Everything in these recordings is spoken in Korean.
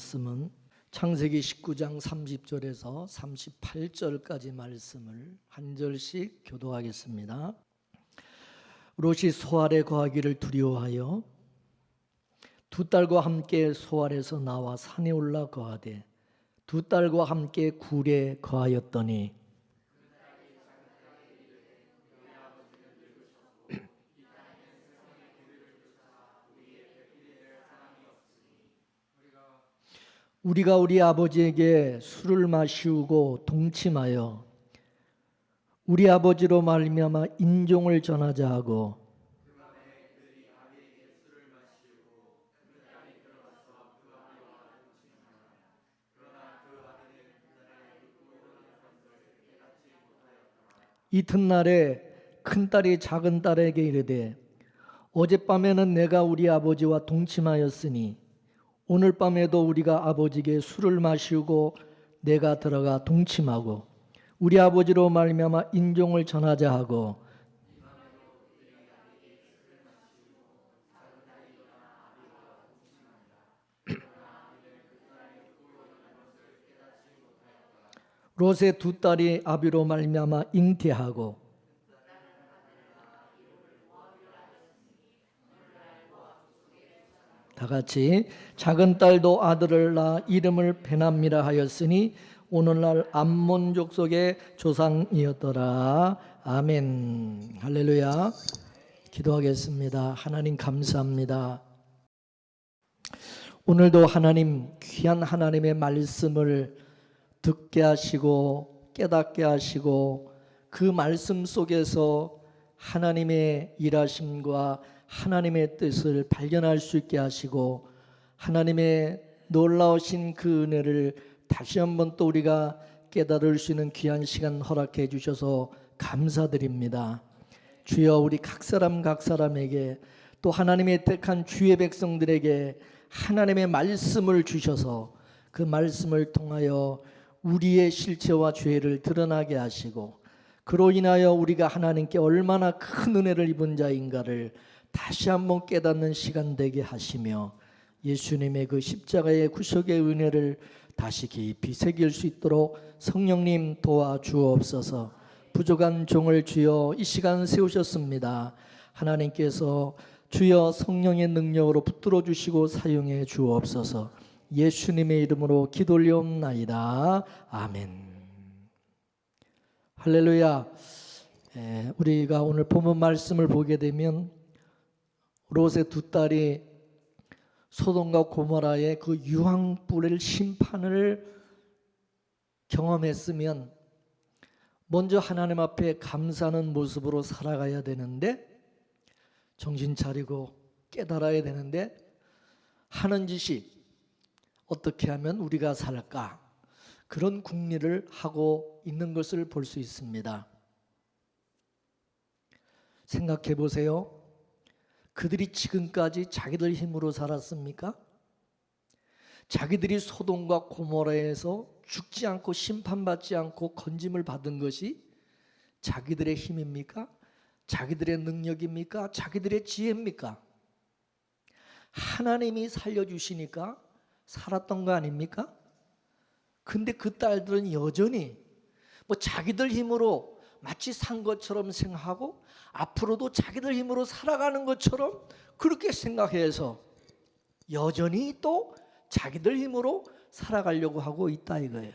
말씀은 창세기 19장 30절에서 38절까지 말씀을 한 절씩 교도하겠습니다. 롯이 소알에 거하기를 두려워하여 두 딸과 함께 소알에서 나와 산에 올라 거하되 두 딸과 함께 굴에 거하였더니 우리가 우리 아버지에게 술을 마시우고 동침하여 우리 아버지로 말미암아 인종을 전하자 하고 이튿날에 큰딸이 작은딸에게 이르되 어젯밤에는 내가 우리 아버지와 동침하였으니 오늘 밤에도 우리가 아버지에게 술을 마시우고 내가 들어가 동침하고 우리 아버지로 말미암아 인종을 전하자 하고 롯의 두 딸이 아비로 말미암아 잉태하고 다 같이 작은 딸도 아들을 낳아 이름을 베남이라 하였으니 오늘날 암몬 족속의 조상이었더라. 아멘. 할렐루야. 기도하겠습니다. 하나님 감사합니다. 오늘도 하나님 귀한 하나님의 말씀을 듣게 하시고 깨닫게 하시고 그 말씀 속에서 하나님의 일하심과 하나님의 뜻을 발견할 수 있게 하시고 하나님의 놀라우신 그 은혜를 다시 한번 또 우리가 깨달을 수 있는 귀한 시간 허락해 주셔서 감사드립니다. 주여 우리 각 사람에게 또 하나님의 택한 주의 백성들에게 하나님의 말씀을 주셔서 그 말씀을 통하여 우리의 실체와 죄를 드러나게 하시고 그로 인하여 우리가 하나님께 얼마나 큰 은혜를 입은 자인가를 다시 한번 깨닫는 시간 되게 하시며 예수님의 그 십자가의 구속의 은혜를 다시 깊이 새길 수 있도록 성령님 도와주옵소서. 부족한 종을 주여 이 시간 세우셨습니다. 하나님께서 주여 성령의 능력으로 붙들어 주시고 사용해 주옵소서. 예수님의 이름으로 기도 올리옵나이다. 아멘. 할렐루야. 우리가 오늘 본문 말씀을 보게 되면 롯의 두 딸이 소돔과 고모라의 그 유황불의 심판을 경험했으면 먼저 하나님 앞에 감사하는 모습으로 살아가야 되는데 정신 차리고 깨달아야 되는데 하는 짓이 어떻게 하면 우리가 살까? 그런 궁리를 하고 있는 것을 볼 수 있습니다. 생각해 보세요. 그들이 지금까지 자기들 힘으로 살았습니까? 자기들이 소돔과 고모라에서 죽지 않고 심판받지 않고 건짐을 받은 것이 자기들의 힘입니까? 자기들의 능력입니까? 자기들의 지혜입니까? 하나님이 살려주시니까 살았던 거 아닙니까? 근데 그 딸들은 여전히 뭐 자기들 힘으로 마치 산 것처럼 생각하고 앞으로도 자기들 힘으로 살아가는 것처럼 그렇게 생각해서 여전히 또 자기들 힘으로 살아가려고 하고 있다 이거예요.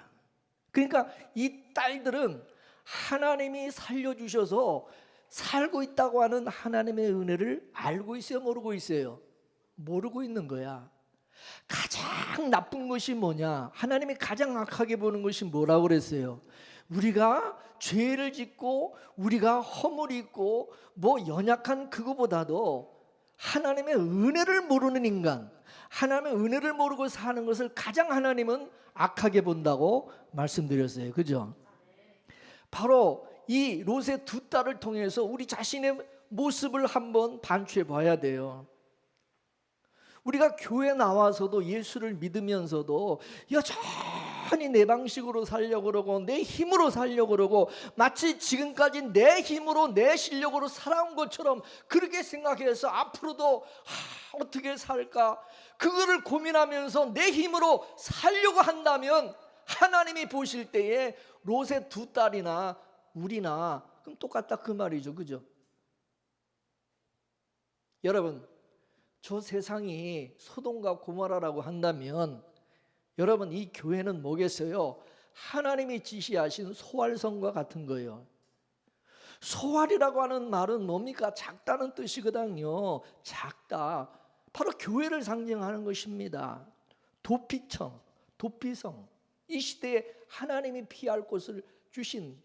그러니까 이 딸들은 하나님이 살려주셔서 살고 있다고 하는 하나님의 은혜를 알고 있어요? 모르고 있어요? 모르고 있는 거야. 가장 나쁜 것이 뭐냐? 하나님이 가장 악하게 보는 것이 뭐라고 그랬어요? 우리가 죄를 짓고 우리가 허물이 있고 뭐 연약한 그거보다도 하나님의 은혜를 모르는 인간, 하나님의 은혜를 모르고 사는 것을 가장 하나님은 악하게 본다고 말씀드렸어요. 그죠? 바로 이 롯의 두 딸을 통해서 우리 자신의 모습을 한번 반추해 봐야 돼요. 우리가 교회 나와서도 예수를 믿으면서도 여전히 내 방식으로 살려고 그러고 내 힘으로 살려고 그러고 마치 지금까지 내 힘으로 내 실력으로 살아온 것처럼 그렇게 생각해서 앞으로도 어떻게 살까 그거를 고민하면서 내 힘으로 살려고 한다면 하나님이 보실 때에 롯의 두 딸이나 우리나 그럼 똑같다 그 말이죠. 그죠? 여러분, 저 세상이 소돔과 고모라라고 한다면 여러분 이 교회는 뭐겠어요? 하나님이 지시하신 소활성과 같은 거예요. 소활이라고 하는 말은 뭡니까? 작다는 뜻이거든요. 작다. 바로 교회를 상징하는 것입니다. 도피청, 도피성. 이 시대에 하나님이 피할 곳을 주신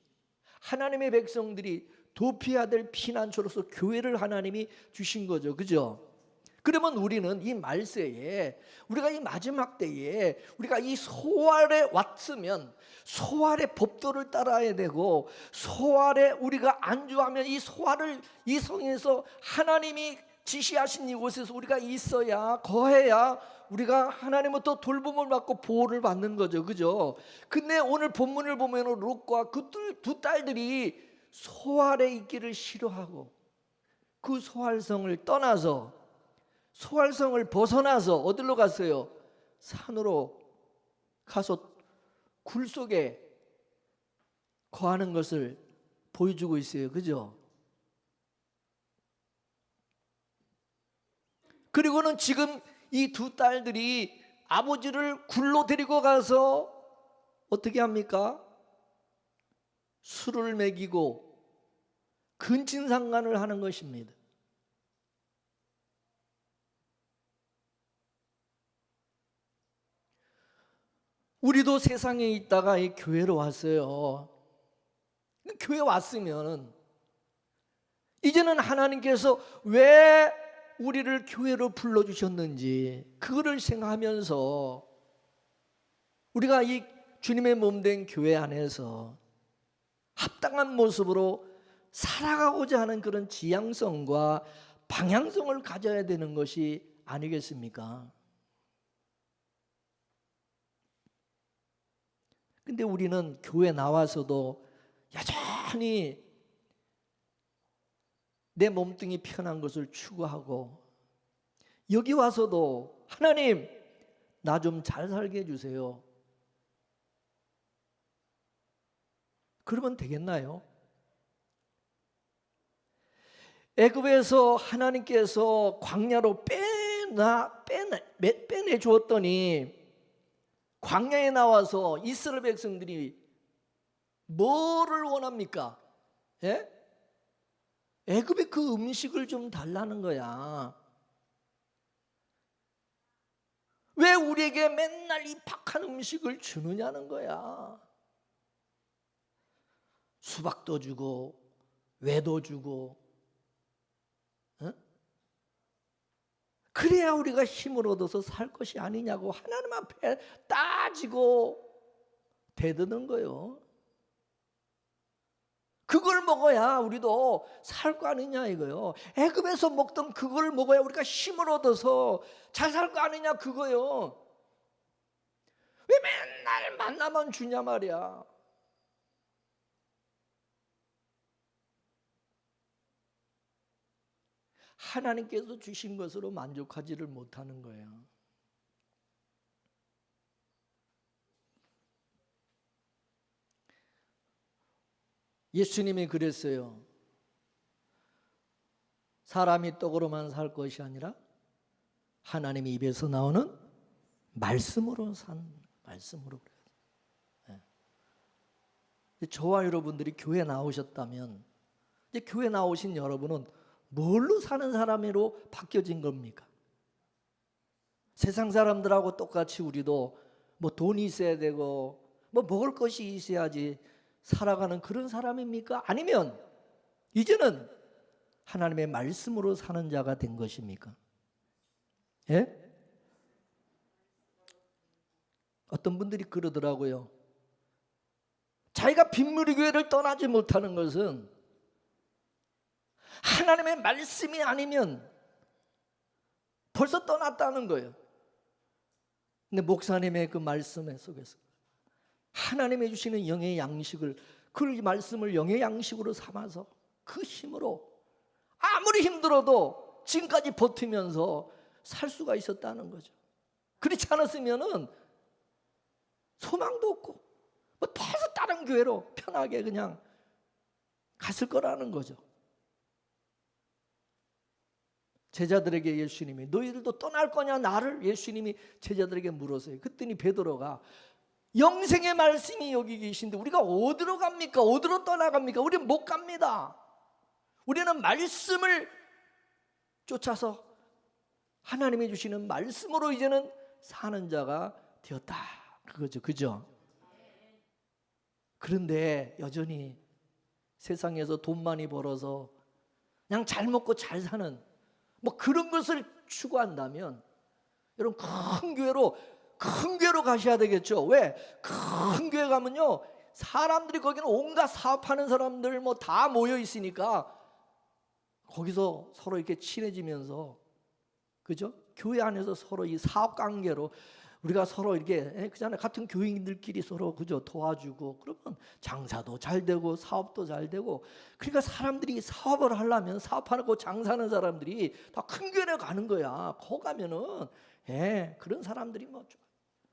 하나님의 백성들이 도피해야 될 피난처로서 교회를 하나님이 주신 거죠. 그죠? 그러면 우리는 이 말세에 우리가 이 마지막 때에 우리가 이 소활에 왔으면 소활의 법도를 따라야 되고 소활에 우리가 안주하면 이 소활을 이 성에서 하나님이 지시하신 이곳에서 우리가 있어야 거해야 우리가 하나님부터 돌봄을 받고 보호를 받는 거죠. 그죠? 근데 오늘 본문을 보면 롯과 그 두 딸들이 소활에 있기를 싫어하고 그 소활성을 떠나서 소활성을 벗어나서 어디로 갔어요? 산으로 가서 굴 속에 거하는 것을 보여주고 있어요. 그죠? 그리고는 지금 이 두 딸들이 아버지를 굴로 데리고 가서 어떻게 합니까? 술을 먹이고 근친상간을 하는 것입니다. 우리도 세상에 있다가 이 교회로 왔어요. 교회 왔으면 이제는 하나님께서 왜 우리를 교회로 불러주셨는지 그거를 생각하면서 우리가 이 주님의 몸된 교회 안에서 합당한 모습으로 살아가고자 하는 그런 지향성과 방향성을 가져야 되는 것이 아니겠습니까? 근데 우리는 교회 나와서도 여전히 내 몸뚱이 편한 것을 추구하고 여기 와서도 하나님 나 좀 잘 살게 해주세요. 그러면 되겠나요? 애굽에서 하나님께서 광야로 빼내 주었더니 광야에 나와서 이스라엘 백성들이 뭐를 원합니까? 예? 애굽의 그 음식을 좀 달라는 거야. 왜 우리에게 맨날 이 박한 음식을 주느냐는 거야. 수박도 주고 외도 주고 그래야 우리가 힘을 얻어서 살 것이 아니냐고 하나님 앞에 따지고 대드는 거예요. 그걸 먹어야 우리도 살 거 아니냐 이거요. 애굽에서 먹던 그걸 먹어야 우리가 힘을 얻어서 잘 살 거 아니냐 그거요. 왜 맨날 만나만 주냐 말이야. 하나님께서 주신 것으로 만족하지를 못하는 거예요. 예수님이 그랬어요. 사람이 떡으로만 살 것이 아니라 하나님의 입에서 나오는 말씀으로 말씀으로 그래요. 네. 저와 여러분들이 교회 나오셨다면 이제 교회 나오신 여러분은 뭘로 사는 사람으로 바뀌어진 겁니까? 세상 사람들하고 똑같이 우리도 뭐 돈이 있어야 되고 뭐 먹을 것이 있어야지 살아가는 그런 사람입니까? 아니면 이제는 하나님의 말씀으로 사는 자가 된 것입니까? 예? 어떤 분들이 그러더라고요. 자기가 빗물이 교회를 떠나지 못하는 것은 하나님의 말씀이 아니면 벌써 떠났다는 거예요. 근데 목사님의 그 말씀 속에서 하나님이 주시는 영의 양식을, 그 말씀을 영의 양식으로 삼아서 그 힘으로 아무리 힘들어도 지금까지 버티면서 살 수가 있었다는 거죠. 그렇지 않았으면은 소망도 없고 뭐 계속 다른 교회로 편하게 그냥 갔을 거라는 거죠. 제자들에게 예수님이 너희들도 떠날 거냐 나를? 예수님이 제자들에게 물었어요. 그랬더니 베드로가 영생의 말씀이 여기 계신데 우리가 어디로 갑니까? 어디로 떠나갑니까? 우리는 못 갑니다. 우리는 말씀을 쫓아서 하나님이 주시는 말씀으로 이제는 사는 자가 되었다. 그거죠. 그죠? 그런데 여전히 세상에서 돈 많이 벌어서 그냥 잘 먹고 잘 사는 뭐 그런 것을 추구한다면 여러분 큰 교회로 가셔야 되겠죠. 왜? 큰 교회 가면요 사람들이 거기는 온갖 사업하는 사람들 뭐 다 모여 있으니까 거기서 서로 이렇게 친해지면서, 그죠? 교회 안에서 서로 이 사업 관계로 우리가 서로 이렇게 그잖아요. 같은 교인들끼리 서로 그죠 도와주고 그러면 장사도 잘 되고 사업도 잘 되고. 그러니까 사람들이 사업을 하려면 사업하고 장사하는 사람들이 다 큰 교회에 가는 거야. 거기 가면은 그런 사람들이 뭐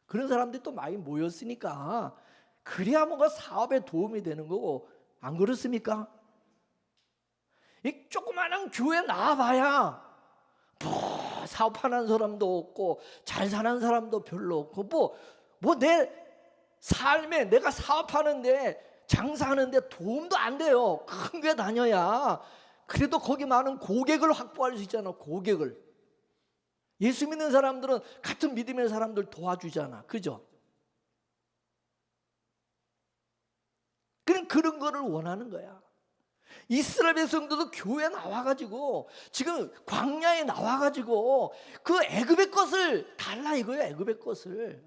그런 사람들이 또 많이 모였으니까 그래야 뭔가 사업에 도움이 되는 거고. 안 그렇습니까? 이 조그마한 교회 나와봐야 뭐 사업하는 사람도 없고 잘 사는 사람도 별로 없고 뭐 내 삶에 내가 사업하는데 장사하는데 도움도 안 돼요. 큰 교회 다녀야 그래도 거기 많은 고객을 확보할 수 있잖아. 고객을. 예수 믿는 사람들은 같은 믿음의 사람들 도와주잖아. 그죠? 그런 거를 원하는 거야. 이스라엘 백성들도 교회에 나와가지고 지금 광야에 나와가지고 그 애굽의 것을 달라 이거예요. 애굽의 것을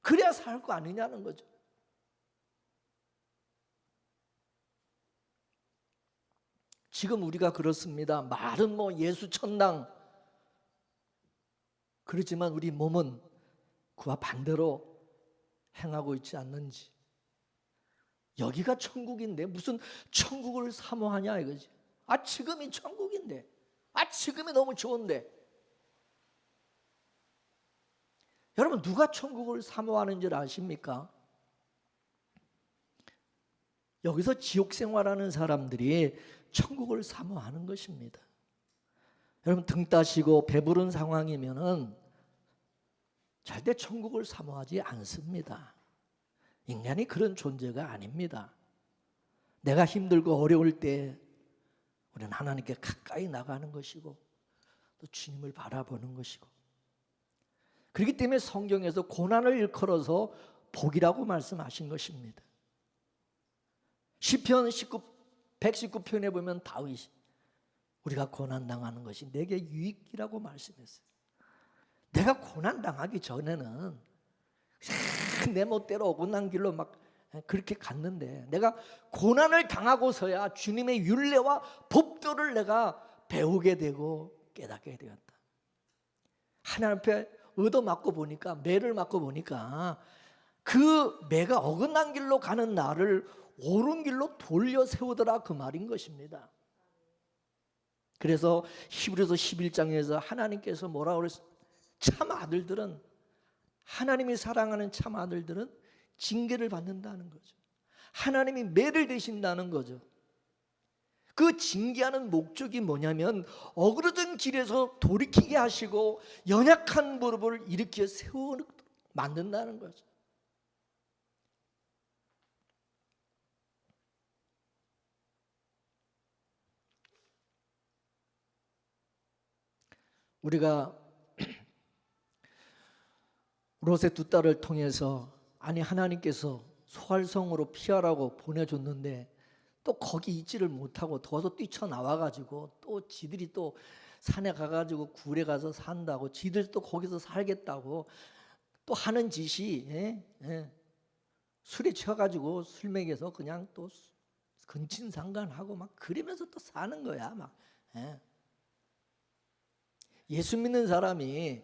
그래야 살 거 아니냐는 거죠. 지금 우리가 그렇습니다. 말은 뭐 예수 천당 그렇지만 우리 몸은 그와 반대로 행하고 있지 않는지. 여기가 천국인데 무슨 천국을 사모하냐 이거지. 지금이 천국인데, 지금이 너무 좋은데. 여러분 누가 천국을 사모하는 줄 아십니까? 여기서 지옥 생활하는 사람들이 천국을 사모하는 것입니다. 여러분 등 따시고 배부른 상황이면은 절대 천국을 사모하지 않습니다. 인간이 그런 존재가 아닙니다. 내가 힘들고 어려울 때 우리는 하나님께 가까이 나가는 것이고 또 주님을 바라보는 것이고. 그렇기 때문에 성경에서 고난을 일컬어서 복이라고 말씀하신 것입니다. 시편 119편에 보면 다윗이 우리가 고난당하는 것이 내게 유익이라고 말씀했어요. 내가 고난당하기 전에는 내 멋대로 어긋난 길로 막 그렇게 갔는데 내가 고난을 당하고서야 주님의 율례와 법도를 내가 배우게 되고 깨닫게 되었다. 하나님 앞에 얻어맞고 보니까, 매를 맞고 보니까 그 매가 어긋난 길로 가는 나를 옳은 길로 돌려 세우더라, 그 말인 것입니다. 그래서 히브리서 11장에서 하나님께서 뭐라고 그랬어요? 참 아들들은, 하나님이 사랑하는 참 아들들은 징계를 받는다는 거죠. 하나님이 매를 대신다는 거죠. 그 징계하는 목적이 뭐냐면 어그러진 길에서 돌이키게 하시고 연약한 무릎을 일으켜 세워 만든다는 거죠. 우리가 롯의 두 딸을 통해서 하나님께서 소알성으로 피하라고 보내줬는데 또 거기 있지를 못하고 더서 뛰쳐나와가지고 또 지들이 또 산에 가가지고 굴에 가서 산다고, 지들 또 거기서 살겠다고 또 하는 짓이 술에 취해가지고 술 먹여서 그냥 또 근친상간하고 막 그러면서 또 사는 거야 막. 예수 믿는 사람이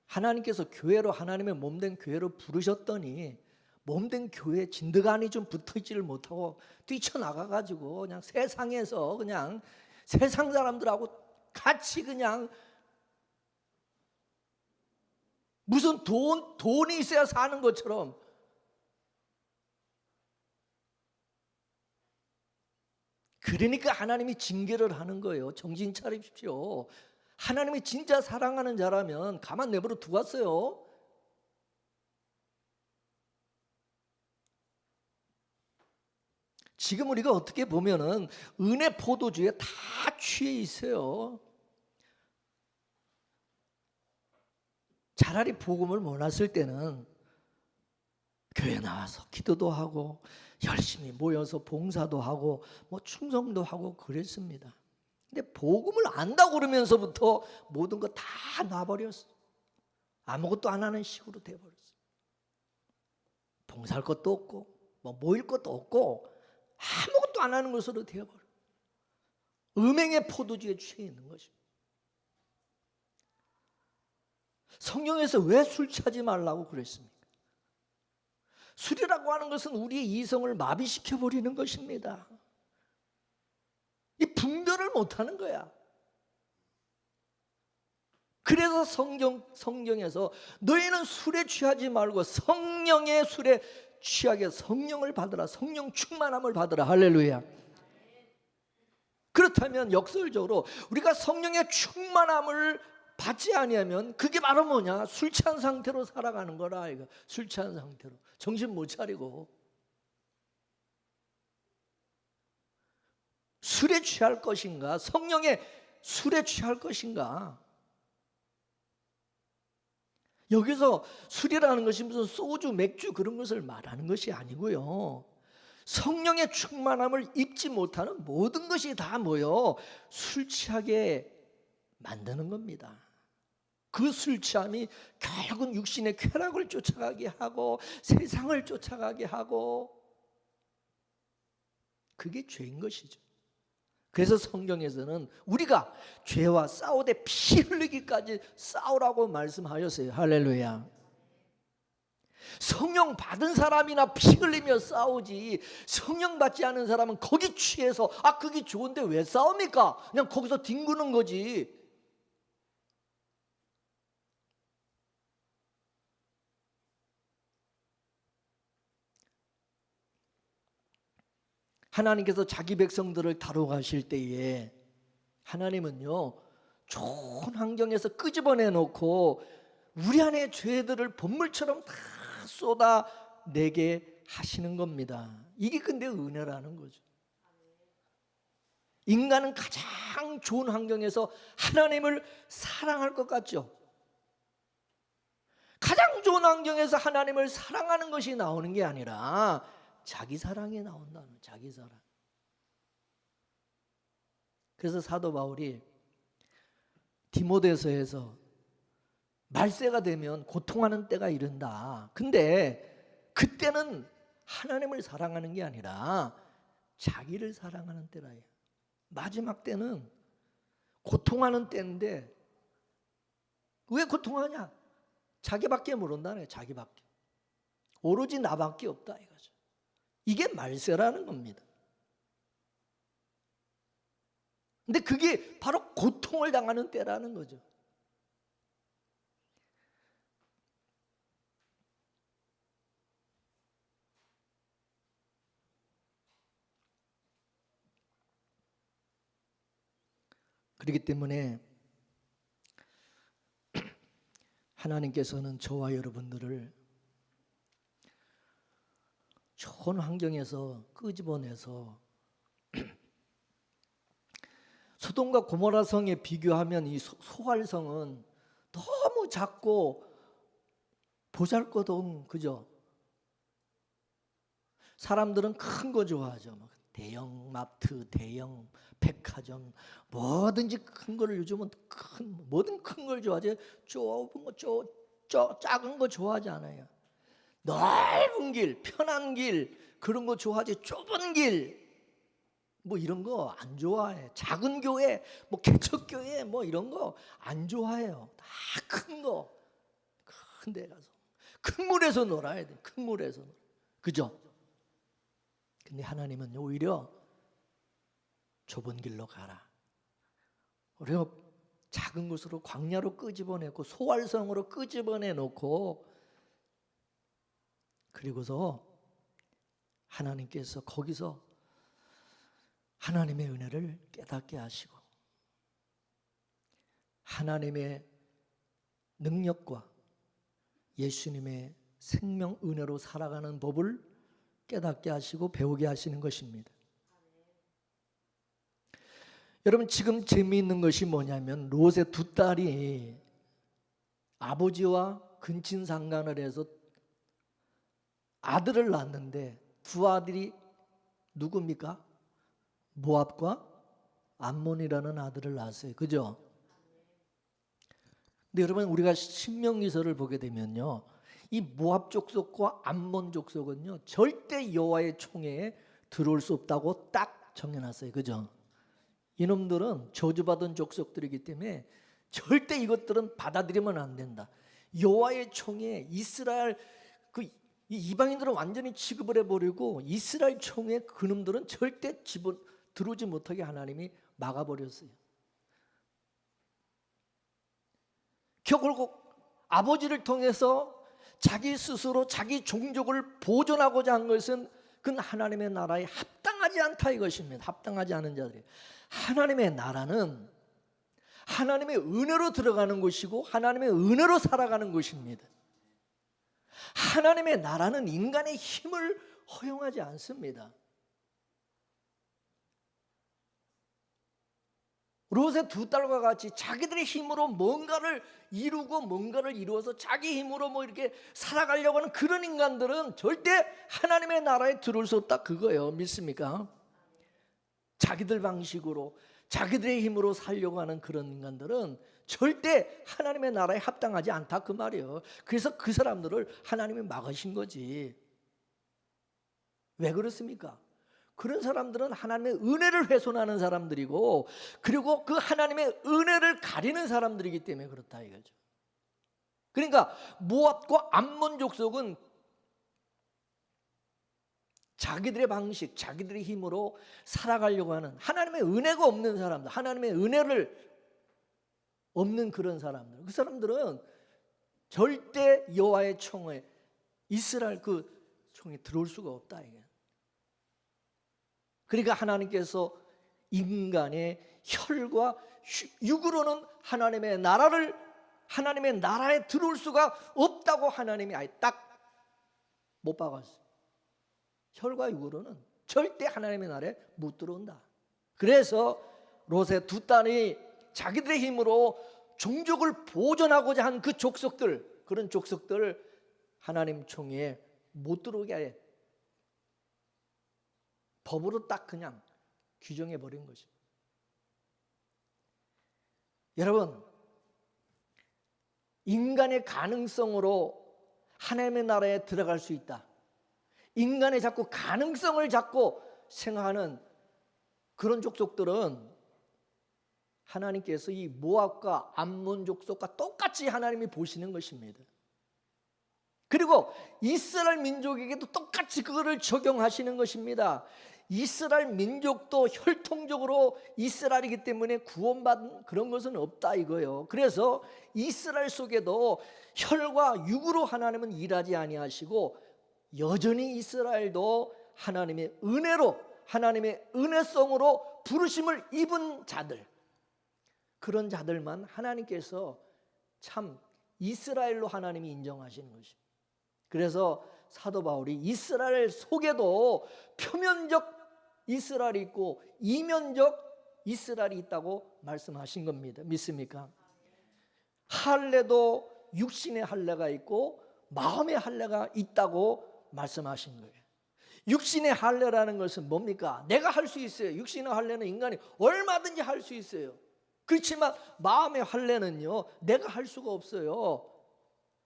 하나님께서 교회로, 하나님의 몸된 교회로 부르셨더니 몸된 교회 진드간이 좀 붙어있지를 못하고 뛰쳐나가가지고 그냥 세상에서 그냥 세상 사람들하고 같이 그냥 무슨 돈이 있어야 사는 것처럼 그러니까 하나님이 징계를 하는 거예요. 정신 차리십시오. 하나님이 진짜 사랑하는 자라면 가만 내버려 두었어요. 지금 우리가 어떻게 보면은 은혜 포도주에 다 취해 있어요. 차라리 복음을 몰랐을 때는 교회 나와서 기도도 하고 열심히 모여서 봉사도 하고 뭐 충성도 하고 그랬습니다. 근데 복음을 안다고 그러면서부터 모든 거 다 놔버렸어. 아무것도 안 하는 식으로 돼버렸어. 봉사할 것도 없고 뭐 모일 것도 없고 아무것도 안 하는 것으로 되어버려. 음행의 포도주에 취해 있는 것입니다. 성경에서 왜 술 취하지 말라고 그랬습니까? 술이라고 하는 것은 우리의 이성을 마비시켜버리는 것입니다. 이 분별을 못하는 거야. 그래서 성경에서 너희는 술에 취하지 말고 성령의 술에 취하게 성령을 받으라. 성령 충만함을 받으라. 할렐루야. 그렇다면 역설적으로 우리가 성령의 충만함을 받지 아니하면 그게 바로 뭐냐? 술 취한 상태로 살아가는 거라. 이거 술 취한 상태로 정신 못 차리고 술에 취할 것인가? 성령의 술에 취할 것인가? 여기서 술이라는 것이 무슨 소주, 맥주 그런 것을 말하는 것이 아니고요. 성령의 충만함을 입지 못하는 모든 것이 다 뭐요? 술 취하게 만드는 겁니다. 그 술 취함이 결국은 육신의 쾌락을 쫓아가게 하고 세상을 쫓아가게 하고 그게 죄인 것이죠. 그래서 성경에서는 우리가 죄와 싸우되 피 흘리기까지 싸우라고 말씀하셨어요. 할렐루야. 성령 받은 사람이나 피 흘리며 싸우지 성령 받지 않은 사람은 거기 취해서 그게 좋은데 왜 싸웁니까? 그냥 거기서 뒹구는 거지. 하나님께서 자기 백성들을 다뤄가실 때에 하나님은요 좋은 환경에서 끄집어내 놓고 우리 안에 죄들을 본물처럼 다 쏟아내게 하시는 겁니다. 이게 근데 은혜라는 거죠. 인간은 가장 좋은 환경에서 하나님을 사랑할 것 같죠. 가장 좋은 환경에서 하나님을 사랑하는 것이 나오는 게 아니라 자기 사랑이 나온다는, 자기 사랑. 그래서 사도 바울이 디모데서에서 말세가 되면 고통하는 때가 이른다. 근데 그때는 하나님을 사랑하는 게 아니라 자기를 사랑하는 때라요. 마지막 때는 고통하는 때인데 왜 고통하냐? 자기밖에 모른다네. 자기밖에. 오로지 나밖에 없다 이거죠. 이게 말세라는 겁니다. 근데 그게 바로 고통을 당하는 때라는 거죠. 그렇기 때문에 하나님께서는 저와 여러분들을 좋은 환경에서 끄집어내서 소돔과 고모라 성에 비교하면 이 소활성은 너무 작고 보잘것없는, 그죠? 사람들은 큰 거 좋아하죠. 대형 마트, 대형 백화점, 뭐든지 큰 거를 요즘은 뭐든 큰 걸 좋아하지. 좁은 거, 작은 거 좋아하지 않아요. 넓은 길, 편한 길 그런 거 좋아하지. 좁은 길 뭐 이런 거 안 좋아해. 작은 교회, 뭐 개척교회 뭐 이런 거 안 좋아해요. 다 큰 거, 큰 데 가서 큰 물에서 놀아야 돼. 큰 물에서. 그죠? 근데 하나님은 오히려 좁은 길로 가라. 우리가 작은 곳으로 광야로 끄집어내고 소활성으로 끄집어내놓고 그리고서 하나님께서 거기서 하나님의 은혜를 깨닫게 하시고 하나님의 능력과 예수님의 생명 은혜로 살아가는 법을 깨닫게 하시고 배우게 하시는 것입니다. 여러분 지금 재미있는 것이 뭐냐면 롯의 두 딸이 아버지와 근친상간을 해서 아들을 낳았는데 두 아들이 누굽니까? 모압과 암몬이라는 아들을 낳았어요. 그죠? 근데 여러분 우리가 신명기서를 보게 되면요, 이 모압 족속과 암몬 족속은요 절대 여호와의 총회에 들어올 수 없다고 딱 정해놨어요. 그죠? 이놈들은 저주받은 족속들이기 때문에 절대 이것들은 받아들이면 안 된다. 여호와의 총회에 이스라엘 그 이방인들은 완전히 취급을 해버리고 이스라엘 총회에 그놈들은 절대 들어오지 못하게 하나님이 막아버렸어요. 결국 아버지를 통해서 자기 스스로 자기 종족을 보존하고자 한 것은 그건 하나님의 나라에 합당하지 않다 이것입니다. 합당하지 않은 자들이. 하나님의 나라는 하나님의 은혜로 들어가는 것이고 하나님의 은혜로 살아가는 것입니다. 하나님의 나라는 인간의 힘을 허용하지 않습니다. 롯의 두 딸과 같이 자기들의 힘으로 뭔가를 이루고 뭔가를 이루어서 자기 힘으로 뭐 이렇게 살아가려고 하는 그런 인간들은 절대 하나님의 나라에 들어올 수 없다 그거예요. 믿습니까? 자기들 방식으로 자기들의 힘으로 살려고 하는 그런 인간들은 절대 하나님의 나라에 합당하지 않다 그 말이에요. 그래서 그 사람들을 하나님이 막으신 거지. 왜 그렇습니까? 그런 사람들은 하나님의 은혜를 훼손하는 사람들이고 그리고 그 하나님의 은혜를 가리는 사람들이기 때문에 그렇다 이거죠. 그러니까 모압과 암몬 족속은 자기들의 방식, 자기들의 힘으로 살아가려고 하는 하나님의 은혜가 없는 사람들, 하나님의 은혜를 없는 그런 사람들, 그 사람들은 절대 여호와의 총회, 이스라엘 그 총에 들어올 수가 없다 이게. 그러니까 하나님께서 인간의 혈과 육으로는 하나님의 나라에 들어올 수가 없다고 하나님이 아예 딱 못 박았어요. 혈과 육으로는 절대 하나님의 나라에 못 들어온다. 그래서 롯의 두 딸이 자기들의 힘으로 종족을 보존하고자 한 그 족속들, 그런 족속들을 하나님 총회에 못 들어오게 해 법으로 딱 그냥 규정해 버린 것입니다. 여러분, 인간의 가능성으로 하나님의 나라에 들어갈 수 있다. 인간의 자꾸 가능성을 자꾸 생각하는 그런 족속들은 하나님께서 이 모압과 암몬 족속과 똑같이 하나님이 보시는 것입니다. 그리고 이스라엘 민족에게도 똑같이 그거를 적용하시는 것입니다. 이스라엘 민족도 혈통적으로 이스라엘이기 때문에 구원받은 그런 것은 없다 이거예요. 그래서 이스라엘 속에도 혈과 육으로 하나님은 일하지 아니하시고 여전히 이스라엘도 하나님의 은혜로 하나님의 은혜성으로 부르심을 입은 자들, 그런 자들만 하나님께서 참 이스라엘로 하나님이 인정하시는 것입니다. 그래서 사도 바울이 이스라엘 속에도 표면적 이스라엘이 있고 이면적 이스라엘이 있다고 말씀하신 겁니다. 믿습니까? 할례도 육신의 할례가 있고 마음의 할례가 있다고 말씀하신 거예요. 육신의 할례라는 것은 뭡니까? 내가 할 수 있어요. 육신의 할례는 인간이 얼마든지 할 수 있어요. 그렇지만 마음의 할례는요, 내가 할 수가 없어요.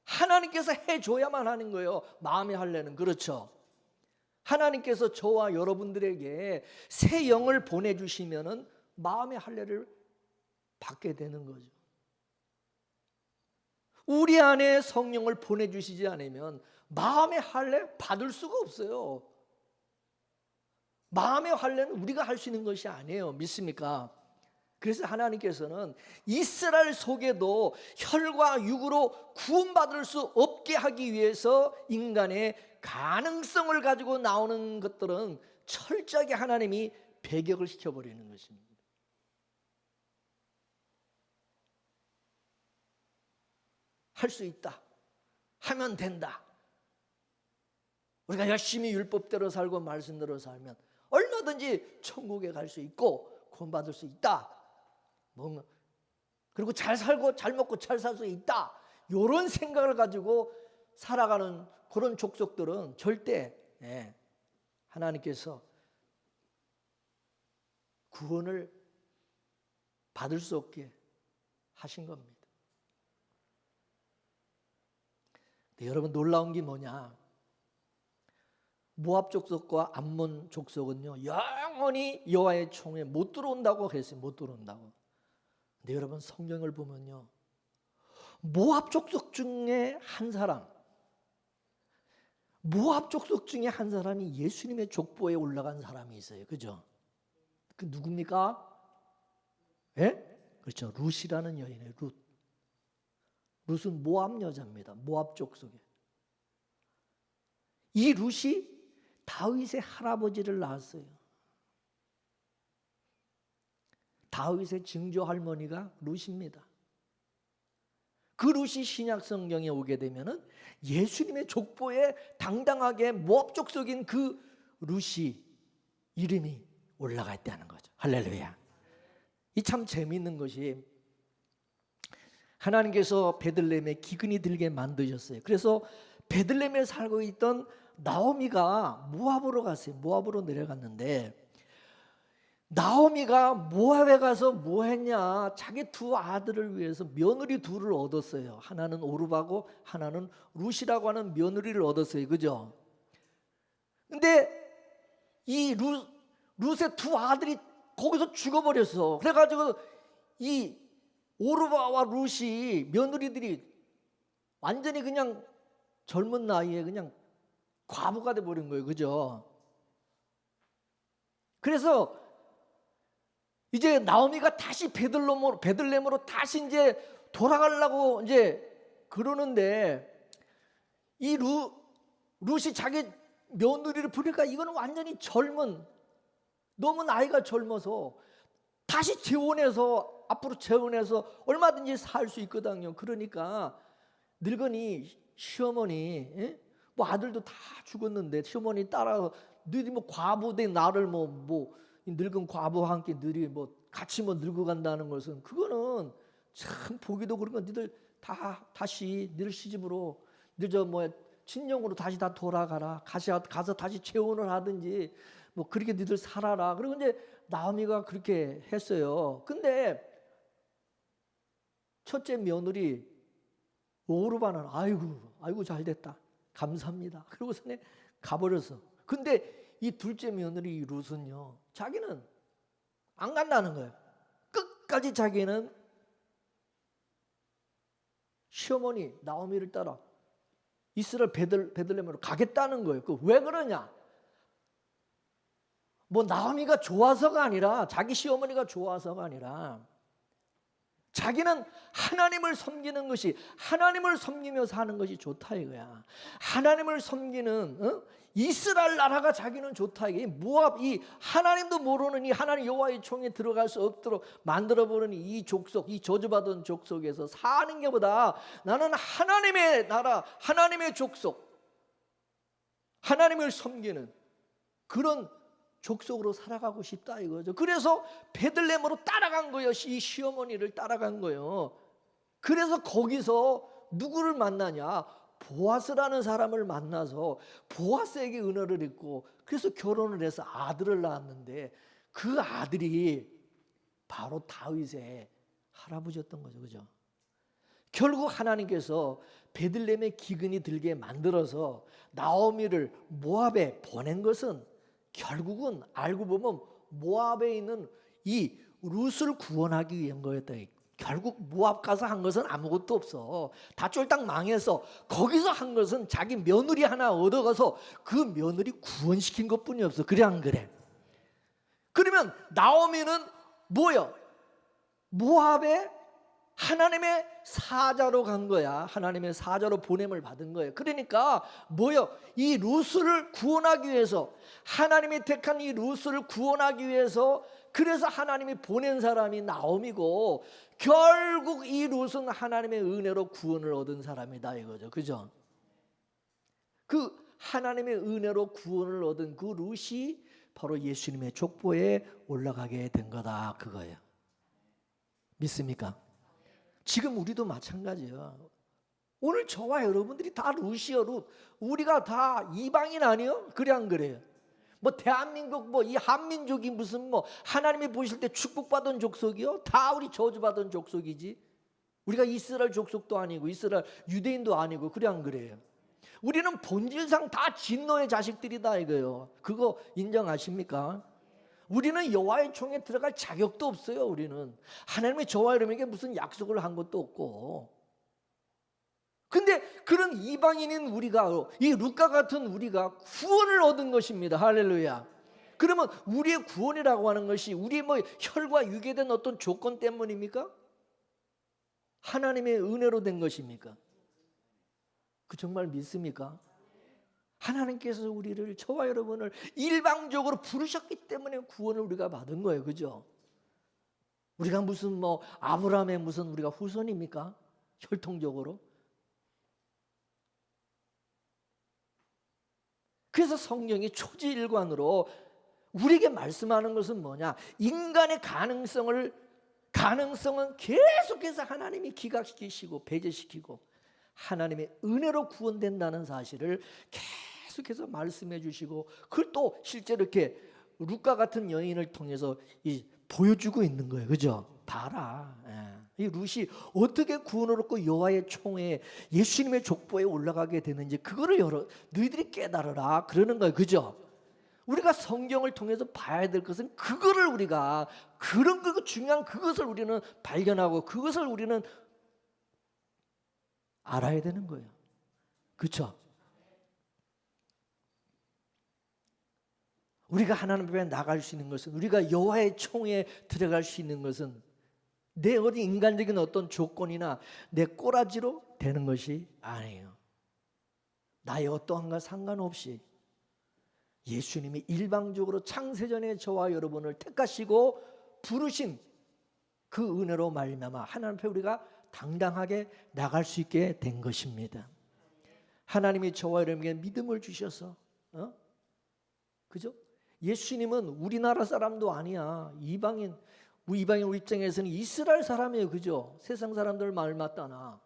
하나님께서 해줘야만 하는 거예요. 마음의 할례는. 그렇죠? 하나님께서 저와 여러분들에게 새 영을 보내주시면은 마음의 할례를 받게 되는 거죠. 우리 안에 성령을 보내주시지 않으면 마음의 할례 받을 수가 없어요. 마음의 할례는 우리가 할 수 있는 것이 아니에요. 믿습니까? 그래서 하나님께서는 이스라엘 속에도 혈과 육으로 구원받을 수 없게 하기 위해서 인간의 가능성을 가지고 나오는 것들은 철저하게 하나님이 배격을 시켜버리는 것입니다. 할 수 있다, 하면 된다. 우리가 열심히 율법대로 살고 말씀대로 살면 얼마든지 천국에 갈 수 있고 구원받을 수 있다. 그리고 잘 살고 잘 먹고 잘 살 수 있다. 이런 생각을 가지고 살아가는 그런 족속들은 절대 하나님께서 구원을 받을 수 없게 하신 겁니다. 근데 여러분, 놀라운 게 뭐냐? 모압 족속과 암몬 족속은요, 영원히 여호와의 총에 못 들어온다고 했어요. 못 들어온다고. 근데 여러분, 성경을 보면요, 모압 족속 중에 한 사람, 모압 족속 중에 한 사람이 예수님의 족보에 올라간 사람이 있어요. 그죠? 그 누굽니까? 예? 그렇죠. 룻이라는 여인이에요. 룻. 룻은 모압 여자입니다. 모압 족속에. 이 룻이 다윗의 할아버지를 낳았어요. 다윗의 증조 할머니가 룻입니다. 그 룻이 신약 성경에 오게 되면은 예수님의 족보에 당당하게 모압 족속인 그 룻이 이름이 올라가 있다는 거죠. 할렐루야. 이 참 재미있는 것이 하나님께서 베들레헴에 기근이 들게 만드셨어요. 그래서 베들레헴에 살고 있던 나오미가 모압으로 갔어요. 모압으로 내려갔는데 나오미가 모압에 가서 뭐 했냐? 자기 두 아들을 위해서 며느리 둘을 얻었어요. 하나는 오르바고 하나는 룻이라고 하는 며느리를 얻었어요. 그죠? 근데 이 룻의 두 아들이 거기서 죽어버렸어. 그래가지고 이 오르바와 룻이 며느리들이 완전히 그냥 젊은 나이에 그냥 과부가 돼버린 거예요. 그죠? 그래서 이제 나오미가 다시 베들레헴으로 다시 이제 돌아가려고 이제 그러는데 이 룻이 자기 며느리를 보니까 이거는 완전히 너무 나이가 젊어서 다시 재혼해서 앞으로 재혼해서 얼마든지 살 수 있거든요. 그러니까 늙은이 시어머니, 뭐 아들도 다 죽었는데 시어머니 따라서 너희들이 뭐 과부된 나를 뭐 늙은 과부와 함께 너희 뭐 같이 뭐 늙어간다는 것은 그거는 참 보기도 그런 건 너희들 다시 너희 시집으로 너희 저 뭐 친정으로 다시 다 돌아가라. 가서 다시 재혼을 하든지 뭐 그렇게 너희들 살아라. 그리고 이제 나오미가 그렇게 했어요. 근데 첫째 며느리 오르바는 아이고 잘 됐다. 감사합니다. 그러고서는 가버렸어. 근데 이 둘째 며느리 룻은요, 자기는 안 간다는 거예요. 끝까지 자기는 시어머니 나오미를 따라 이스라엘 베들레헴으로 가겠다는 거예요. 왜 그러냐? 뭐 나오미가 좋아서가 아니라, 자기 시어머니가 좋아서가 아니라 자기는 하나님을 섬기는 것이, 하나님을 섬기며 사는 것이 좋다 이거야. 하나님을 섬기는 이스라엘 나라가 자기는 좋다 이게. 모압, 이 하나님도 모르는 이 하나님 여호와의 총에 들어갈 수 없도록 만들어버리는 이 족속, 이 저주받은 족속에서 사는 게보다 나는 하나님의 나라, 하나님의 족속, 하나님을 섬기는 그런 족속으로 살아가고 싶다 이거죠. 그래서 베들레헴으로 따라간 거예요. 이 시어머니를 따라간 거예요. 그래서 거기서 누구를 만나냐? 보아스라는 사람을 만나서 보아스에게 은혜를 입고 그래서 결혼을 해서 아들을 낳았는데 그 아들이 바로 다윗의 할아버지였던 거죠. 그죠? 결국 하나님께서 베들레헴에 기근이 들게 만들어서 나오미를 모압에 보낸 것은 결국은 알고 보면 모압에 있는 이 룻을 구원하기 위한 거였다. 결국 모압 가서 한 것은 아무것도 없어. 다 쫄딱 망해서 거기서 한 것은 자기 며느리 하나 얻어가서 그 며느리 구원시킨 것뿐이 없어. 그래 안 그래? 그러면 나오미는 뭐야? 모압에 하나님의 사자로 간 거야. 하나님의 사자로 보냄을 받은 거예요. 그러니까 뭐요? 이 룻을 구원하기 위해서, 하나님이 택한 이 룻을 구원하기 위해서, 그래서 하나님이 보낸 사람이 나옴이고, 결국 이 룻은 하나님의 은혜로 구원을 얻은 사람이다 이거죠. 그죠? 그 하나님의 은혜로 구원을 얻은 그 룻이 바로 예수님의 족보에 올라가게 된 거다 그거예요. 믿습니까? 지금 우리도 마찬가지예요. 오늘 저와 여러분들이 다 룻이요, 룻. 우리가 다 이방인 아니요? 그래 안 그래요? 뭐 대한민국 뭐 이 한민족이 무슨 뭐 하나님이 보실 때 축복받은 족속이요? 다 우리 저주받은 족속이지. 우리가 이스라엘 족속도 아니고 이스라엘 유대인도 아니고 그래 안 그래요? 우리는 본질상 다 진노의 자식들이다 이거예요. 그거 인정하십니까? 우리는 여호와의 총에 들어갈 자격도 없어요. 우리는 하나님이 저와 여러분에게 무슨 약속을 한 것도 없고. 근데 그런 이방인인 우리가, 이 룻과 같은 우리가 구원을 얻은 것입니다. 할렐루야. 그러면 우리의 구원이라고 하는 것이 우리의 뭐 혈과 육에 된 어떤 조건 때문입니까? 하나님의 은혜로 된 것입니까? 그 정말 믿습니까? 하나님께서 우리를, 저와 여러분을 일방적으로 부르셨기 때문에 구원을 우리가 받은 거예요. 그죠? 우리가 무슨 뭐 아브라함의 무슨 우리가 후손입니까? 혈통적으로. 그래서 성경이 초지일관으로 우리에게 말씀하는 것은 뭐냐? 인간의 가능성은 계속해서 하나님이 기각시키시고 배제시키고 하나님의 은혜로 구원된다는 사실을 계속해서 말씀해 주시고, 그걸 또 실제로 이렇게 룻과 같은 여인을 통해서 보여주고 있는 거예요. 그죠? 봐라. 이 룻이 어떻게 구원을 얻고 여호와의 총에 예수님의 족보에 올라가게 되는지 그거를 너희들이 깨달으라 그러는 거예요. 그죠? 우리가 성경을 통해서 봐야 될 것은 그거를 우리가 그런 그 중요한 그것을 우리는 발견하고 그것을 우리는 알아야 되는 거예요. 그렇죠? 우리가 하나님 앞에 나갈 수 있는 것은, 우리가 여호와의 총에 들어갈 수 있는 것은 내 어디 인간적인 어떤 조건이나 내 꼬라지로 되는 것이 아니에요. 나의 어떠한가 상관없이 예수님이 일방적으로 창세전에 저와 여러분을 택하시고 부르신 그 은혜로 말미암아 하나님 앞에 우리가 당당하게 나갈 수 있게 된 것입니다. 하나님이 저와 여러분에게 믿음을 주셔서, 그죠? 예수님은 우리나라 사람도 아니야. 이방인 우리 입장에서는 이스라엘 사람이에요. 그죠? 세상 사람들 말 맞다나.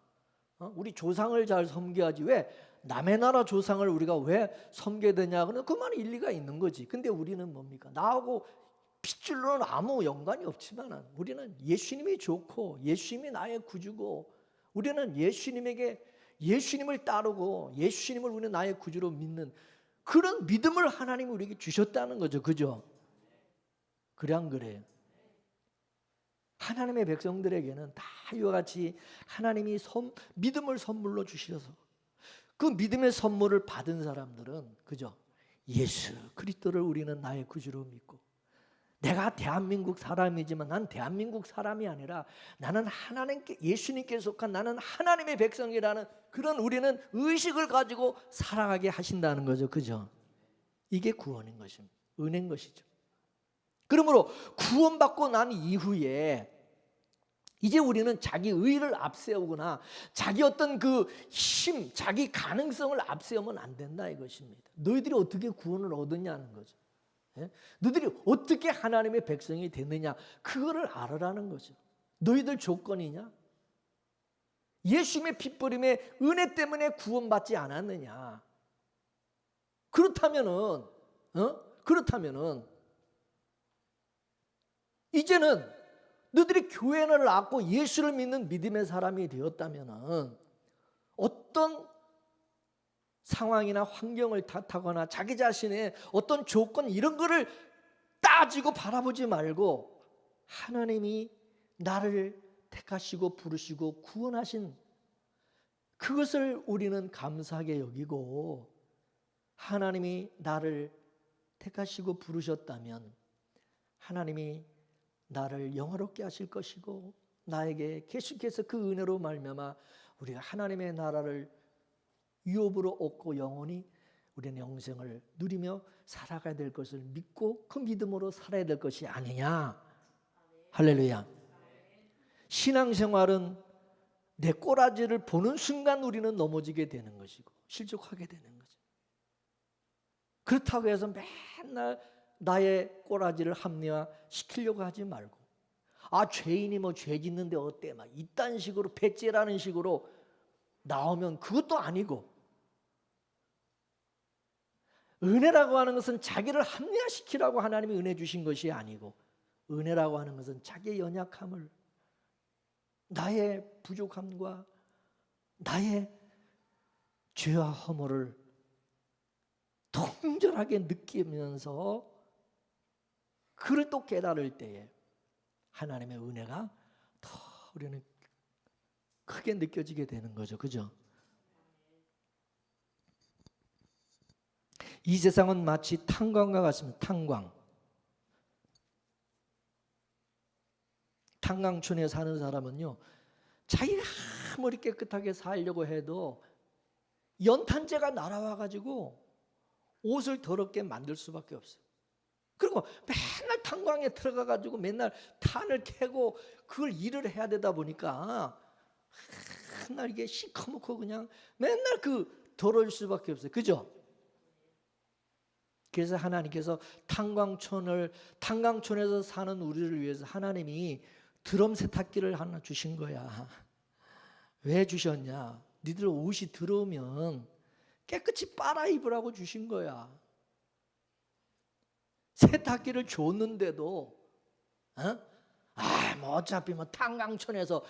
우리 조상을 잘 섬겨야지. 왜 남의 나라 조상을 우리가 왜 섬겨야 되냐? 그 말이 일리가 있는 거지. 근데 우리는 뭡니까? 나하고 핏줄로는 아무 연관이 없지만 우리는 예수님이 좋고 예수님이 나의 구주고, 우리는 예수님을 따르고 예수님을 우리는 나의 구주로 믿는 그런 믿음을 하나님이 우리에게 주셨다는 거죠. 그죠? 그래 안 그래요? 하나님의 백성들에게는 다 이와 같이 하나님이 믿음을 선물로 주셔서 그 믿음의 선물을 받은 사람들은, 그죠? 예수 그리스도를 우리는 나의 구주로 믿고, 내가 대한민국 사람이지만 난 대한민국 사람이 아니라 나는 하나님께, 예수님께 속한 나는 하나님의 백성이라는 그런 우리는 의식을 가지고 살아가게 하신다는 거죠. 그죠? 이게 구원인 것입니다. 은혜인 것이죠. 그러므로 구원받고 난 이후에 이제 우리는 자기 의를 앞세우거나 자기 어떤 그 힘, 자기 가능성을 앞세우면 안 된다 이것입니다. 너희들이 어떻게 구원을 얻었냐는 거죠. 너희들이 어떻게 하나님의 백성이 됐느냐, 그거를 알아라는 거죠. 너희들 조건이냐? 예수님의 핏부림의 은혜 때문에 구원받지 않았느냐? 그렇다면은 이제는 너희들이 교회를 낳고 예수를 믿는 믿음의 사람이 되었다면은 어떤 상황이나 환경을 탓하거나 자기 자신의 어떤 조건 이런 거를 따지고 바라보지 말고 하나님이 나를 택하시고 부르시고 구원하신 그것을 우리는 감사하게 여기고, 하나님이 나를 택하시고 부르셨다면 하나님이 나를 영화롭게 하실 것이고, 나에게 계속해서 그 은혜로 말미암아 우리가 하나님의 나라를 유업으로 얻고 영원히 우리는 영생을 누리며 살아가야 될 것을 믿고 그 믿음으로 살아야 될 것이 아니냐. 할렐루야. 신앙생활은 내 꼬라지를 보는 순간 우리는 넘어지게 되는 것이고 실족하게 되는 거죠. 그렇다고 해서 맨날 나의 꼬라지를 합리화시키려고 하지 말고, 죄인이 뭐 죄 짓는데 어때? 막 이딴 식으로 배째라는 식으로 나오면 그것도 아니고, 은혜라고 하는 것은 자기를 합리화시키라고 하나님이 은혜 주신 것이 아니고, 은혜라고 하는 것은 자기의 연약함을, 나의 부족함과 나의 죄와 허물을 통절하게 느끼면서 그를 또 깨달을 때에 하나님의 은혜가 더 우리는 크게 느껴지게 되는 거죠. 그죠? 이 세상은 마치 탄광과 같습니다. 탄광촌에 사는 사람은요, 자기가 아무리 깨끗하게 살려고 해도 연탄재가 날아와가지고 옷을 더럽게 만들 수밖에 없어요. 그리고 맨날 탄광에 들어가가지고 맨날 탄을 캐고 그걸 일을 해야 되다 보니까 맨날 이게 시커멓고 그냥 맨날 그 더러울 수밖에 없어요. 그죠? 그래서 하나님께서 탄광촌에서 사는 우리를 위해서 하나님이 드럼 세탁기를 하나 주신 거야. 왜 주셨냐? 니들 옷이 더러우면 깨끗이 빨아 입으라고 주신 거야. 세탁기를 줬는데도 뭐 어차피 뭐 탄광촌에서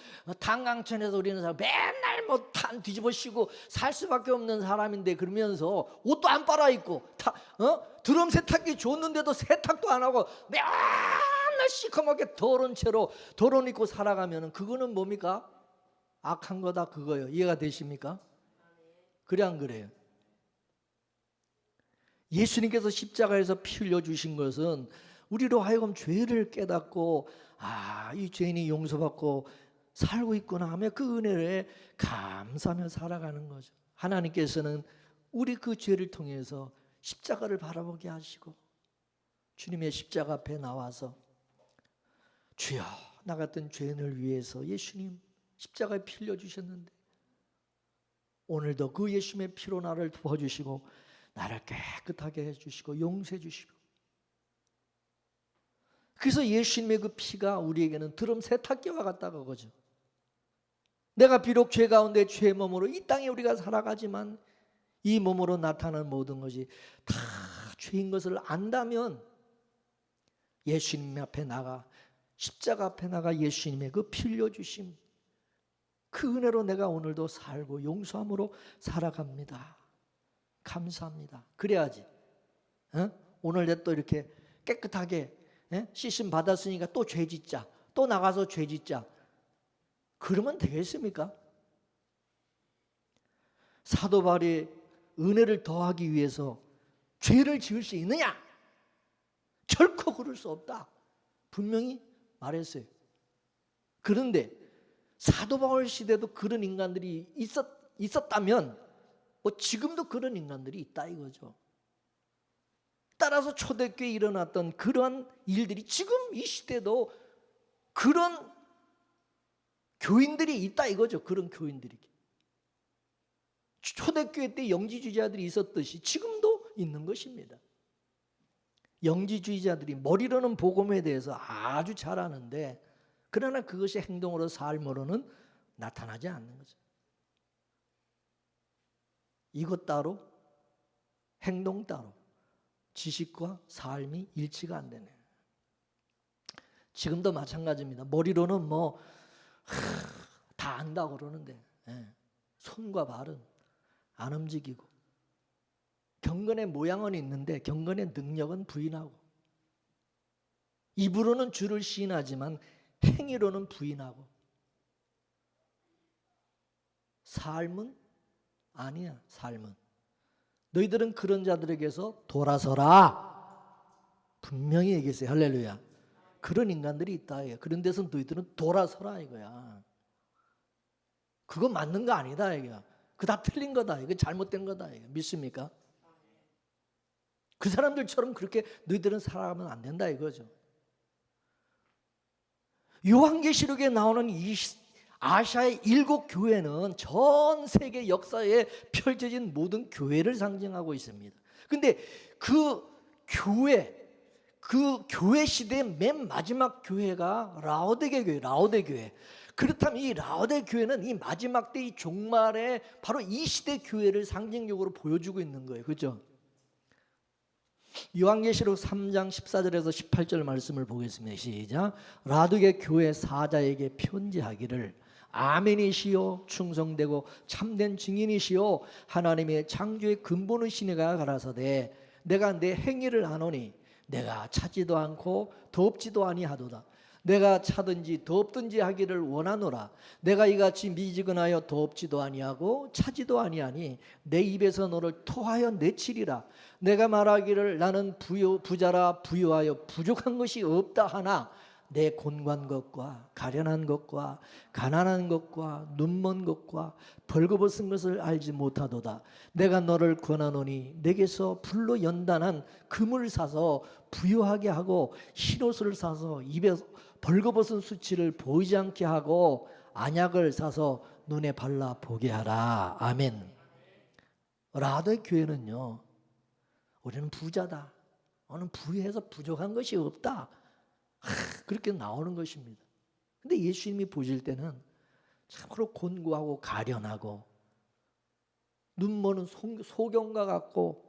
우리는 사람 맨날 뭐 탄 뒤집어 씌고 살 수밖에 없는 사람인데, 그러면서 옷도 안 빨아 입고 드럼 세탁기 줬는데도 세탁도 안 하고 맨날 시커멓게 더러운 채로 더러운 입고 살아가면은 그거는 뭡니까? 악한 거다, 그거예요. 이해가 되십니까? 그래 안 그래요? 예수님께서 십자가에서 피 흘려 주신 것은 우리로 하여금 죄를 깨닫고, 이 죄인이 용서받고 살고 있구나 하며 그 은혜를 감사하며 살아가는 거죠. 하나님께서는 우리 그 죄를 통해서 십자가를 바라보게 하시고, 주님의 십자가 앞에 나와서 주여, 나 같은 죄인을 위해서 예수님 십자가에 피 흘려 주셨는데 오늘도 그 예수님의 피로 나를 도와주시고 나를 깨끗하게 해주시고 용서해 주시고, 그래서 예수님의 그 피가 우리에게는 드럼 세탁기와 같다고 그러죠. 내가 비록 죄 가운데 죄의 몸으로 이 땅에 우리가 살아가지만 이 몸으로 나타나는 모든 것이 다 죄인 것을 안다면 예수님 앞에 나가, 십자가 앞에 나가 예수님의 그 피 흘려주심, 그 은혜로 내가 오늘도 살고 용서함으로 살아갑니다. 감사합니다. 그래야지 오늘 내 또 이렇게 깨끗하게 씻음 받았으니까 또 죄 짓자, 또 나가서 죄 짓자, 그러면 되겠습니까? 사도 바울이 은혜를 더하기 위해서 죄를 지을 수 있느냐? 결코 그럴 수 없다, 분명히 말했어요. 그런데 사도 바울 시대도 그런 인간들이 있었다면 지금도 그런 인간들이 있다 이거죠. 따라서 초대교회에 일어났던 그런 일들이 지금 이 시대도 그런 교인들이 있다 이거죠. 그런 교인들이. 초대교회 때 영지주의자들이 있었듯이 지금도 있는 것입니다. 영지주의자들이 머리로는 복음에 대해서 아주 잘 아는데, 그러나 그것이 행동으로 삶으로는 나타나지 않는 거죠. 이것 따로 행동 따로 지식과 삶이 일치가 안 되네. 지금도 마찬가지입니다. 머리로는 다 안다고 그러는데 손과 발은 안 움직이고, 경건의 모양은 있는데 경건의 능력은 부인하고, 입으로는 주를 시인하지만 행위로는 부인하고, 삶은 아니야. 삶은 너희들은 그런 자들에게서 돌아서라. 분명히 얘기했어요. 할렐루야. 그런 인간들이 있다. 그런 데서 너희들은 돌아서라 이거야. 그거 맞는 거 아니다 이거야. 그거 다 틀린 거다. 이거 잘못된 거다. 이거 믿습니까? 그 사람들처럼 그렇게 너희들은 살아가면 안 된다 이거죠. 요한계시록에 나오는 이 아시아의 7 교회는 전 세계 역사에 펼쳐진 모든 교회를 상징하고 있습니다. 근데 그 교회 시대의 맨 마지막 교회가 라오디게 교회, 라오데 교회. 그렇다면 이 라오데 교회는 이 마지막 때 이 종말에 바로 이 시대 교회를 상징적으로 보여주고 있는 거예요. 그렇죠? 요한계시록 3장 14절에서 18절 말씀을 보겠습니다. 시작. 라오디게 교회 사자에게 편지하기를 아멘이시요 충성되고 참된 증인이시요 하나님의 창조의 근본이신 이가 가라사대 내가 내 행위를 아노니 내가 차지도 않고 덥지도 아니하도다. 내가 차든지 덥든지 하기를 원하노라. 내가 이같이 미지근하여 덥지도 아니하고 차지도 아니하니 내 입에서 너를 토하여 내치리라. 내가 말하기를 나는 부자라 부유하여 부족한 것이 없다 하나 내 곤고한 것과 가련한 것과 가난한 것과 눈먼 것과 벌거벗은 것을 알지 못하도다. 내가 너를 권하노니 내게서 불로 연단한 금을 사서 부유하게 하고 흰옷을 사서 입에 벌거벗은 수치를 보이지 않게 하고 안약을 사서 눈에 발라 보게 하라. 아멘. 라오데 교회는요, 우리는 부자다, 너는 부유해서 부족한 것이 없다, 그렇게 나오는 것입니다. 근데 예수님이 보실 때는 참으로 곤고하고 가련하고 눈먼은 소경과 같고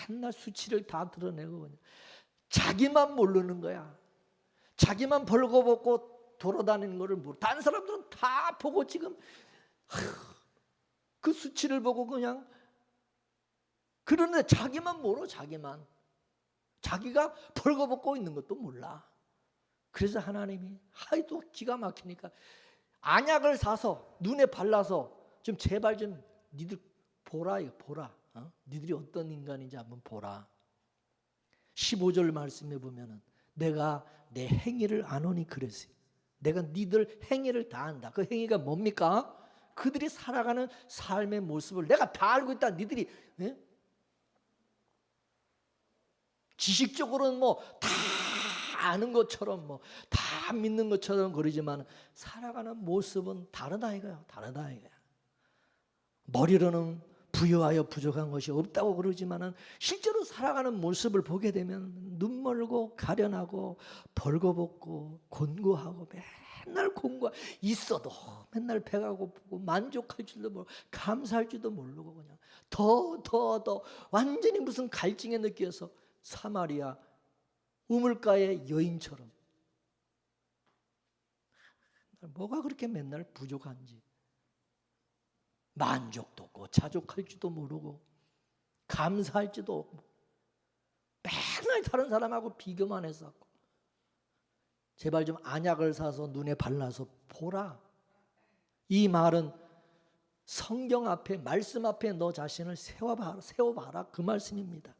맨날 수치를 다 드러내고 그냥 자기만 모르는 거야. 자기만 벌거벗고 돌아다니는 거를 모르고 다른 사람들은 다 보고 지금 그 수치를 보고 그냥 그러는데 자기만 모르. 자기가 벌거벗고 있는 것도 몰라. 그래서 하나님이 하도 기가 막히니까 안약을 사서 눈에 발라서 좀 제발 좀 니들 보라 이거 보라. 니들이 어떤 인간인지 한번 보라. 15절 말씀해 보면은 내가 내 행위를 아노니 그랬어요. 내가 니들 행위를 다 안다. 그 행위가 뭡니까? 그들이 살아가는 삶의 모습을 내가 다 알고 있다. 니들이 지식적으로는 뭐 다 아는 것처럼 뭐 다 믿는 것처럼 그러지만 살아가는 모습은 다르다 이거야. 다르다 이거야. 머리로는 부유하여 부족한 것이 없다고 그러지만은 실제로 살아가는 모습을 보게 되면 눈멀고 가련하고 벌거벗고 곤고하고 맨날 곤고 있어도 맨날 배가 고프고 만족할 줄도 모르고 감사할 줄도 모르고 그냥 더 완전히 무슨 갈증에 느껴서 사마리아 우물가의 여인처럼 뭐가 그렇게 맨날 부족한지 만족도 없고 자족할 줄도 모르고 감사할 줄도 없고 맨날 다른 사람하고 비교만 했었고 제발 좀 안약을 사서 눈에 발라서 보라. 이 말은 성경 앞에 말씀 앞에 너 자신을 세워봐라 그 말씀입니다.